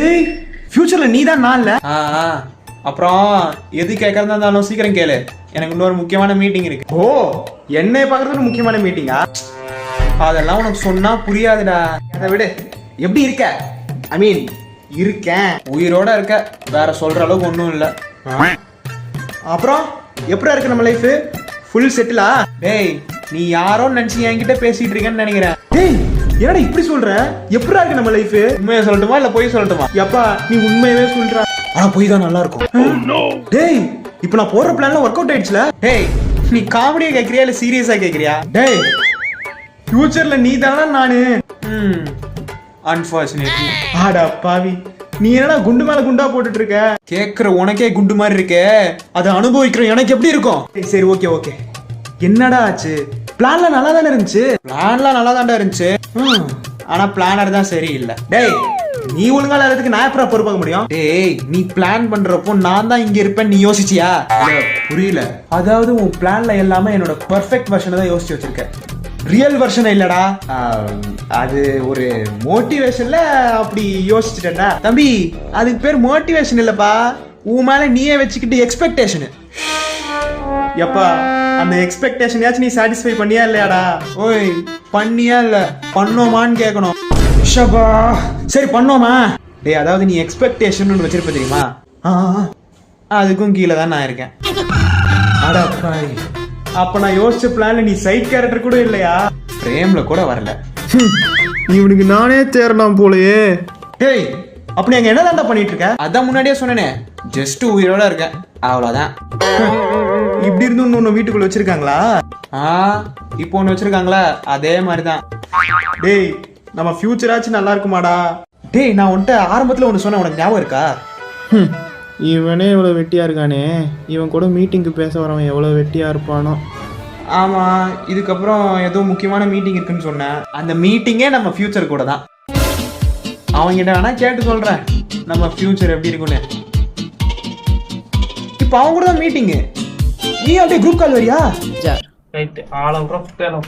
ஏய் ஃபியூச்சர்ல நீ தான் நான் இல்ல. அப்புறம் எது கேட்கறதா இருந்தாலும் சீக்கிரம் கேளு, எனக்கு இன்னொரு முக்கியமான மீட்டிங் இருக்கு. ஓ என்னை பாக்குறது முக்கியமான மீட்டிங்கா? அதெல்லாம் உனக்கு சொன்னா புரியாதுடா. அதை விடு. எப்படி இருக்க? ஐ மீன் இருக்கேன். உயிரோட இருக்க, வேற சொல்ற அளவுக்கு ஒன்றும் இல்லை. அப்புறம் எப்படா இருக்கு நம்ம லைஃப்? ஃபுல் செட்டிலா? டேய் நீ யாரோ நினைச்சு என்கிட்ட பேசிட்டு இருக்கேன்னு நினைக்கிறேன். டேய் என்னடா இப்படி சொல்ற? எப்படா இருக்கு நம்ம லைஃப்? உண்மையை சொல்லட்டுமா இல்ல பொய் சொல்லட்டுமா? எப்பா நீ உண்மையவே சொல்ற. ஆனா பொய் தான் நல்லா இருக்கும். டேய் இப்போ நான் போற பிளான்ல ஒர்க் அவுட் ஆயிடுச்சுல. டேய் நீ காமெடியா கேக்குறியா இல்ல சீரியஸா கேக்குறியா? டேய் ஃபியூச்சர்ல நீ தானா நானு? அன்பார்ச்சுனேட்லி. ஆடா பாவி, நீ என்னடா குண்டு மேல குண்டா போட்டுட்டு இருக்க? கேக்குற உனக்கே குண்டு மாதிரி இருக்கே, அதை அனுபவிக்கிற எனக்கு எப்படி இருக்கும்? சரி ஓகே ஓகே. என்னடா ஆச்சு? பிளான்ல நல்லா தானே இருந்துச்சு. பிளான்லாம் நல்லா தான்டா இருந்துச்சு, ஆனா பிளானர் தான் சரியில்லை. டேய் நீ ஒழுங்கா இல்லாததுக்கு நான் எப்பறம் பொறுப்பாக முடியும்? டேய் நீ பிளான் பண்றப்போ நான் தான் இங்க இருப்பேன் நீ யோசிச்சியா? புரியல. அதாவது உன் பிளான்ல எல்லாமே என்னோட பெர்ஃபெக்ட் வெர்ஷனை தான் யோசிச்சு வச்சிருக்க, ரியல் வெர்ஷன் இல்லடா. அது ஒரு மோட்டிவேஷன்ல அப்படி யோசிச்சுட்டேன்டா. தம்பி அதுக்கு பேர் மோட்டிவேஷன் இல்லப்பா, உன் மேல நீயே வச்சுக்கிட்டு எக்ஸ்பெக்டேஷன். எப்பா அந்த எக்ஸ்பெக்டேஷன் நீ சாட்டிஸ்ஃபை பண்ணியா இல்லையாடா? ஓய் பண்ணியா இல்ல பண்ணோமான்னு கேட்கணும். ஷபா சரி பண்ணோமா? டேய் அதாவது நீ எக்ஸ்பெக்டேஷன் ஒன்று வச்சிருப்ப தெரியுமா, அதுக்கும் கீழே தான் நான் இருக்கேன். அடா பாய், அப்ப நான் யோசிச்ச பிளான்ல நீ சைட் கேரக்டர் கூட இல்லையா? பிரேம்ல கூட வரல. இவனுக்கு நானே தேரலாம் போலயே. டேய் அப்படி அங்க என்னதான்டா பண்ணிட்டு இருக்க? அதான் முன்னாடியே சொன்னேனே, ஜஸ்ட் உயிரோட இருக்கேன் அவ்வளவுதான். இப்படி இருந்து ஒன்னு வீட்டுக்குள்ள வச்சிருக்காங்களா? இப்போ ஒன்று வச்சிருக்காங்களா, அதே மாதிரிதான். டேய் நம்ம ஃபியூச்சர் ஆச்சு நல்லா இருக்குமாடா? டேய் நான் உன்கிட்ட ஆரம்பத்துல ஒன்று சொன்னேன், உனக்கு ஞாபகம் இருக்கா? இவனே இவ்வளவு வெட்டியா இருக்கானே, இவன் கூட மீட்டிங்க்கு பேச வரவன் எவ்வளவு வெட்டியா இருப்பானோ. ஆமா இதுக்கப்புறம் ஏதோ முக்கியமான மீட்டிங் இருக்குன்னு சொன்னேன், அந்த மீட்டிங்கே நம்ம ஃபியூச்சர் கூட தான். அவங்கிட்ட வேணா கேட்டு சொல்றேன் நம்ம ஃபியூச்சர் எப்படி இருக்குன்னு. இப்போ அவங்க கூட தான் மீட்டிங்கு, நீ அப்படியே குரூப் கால் வரியா? Right all out of 10.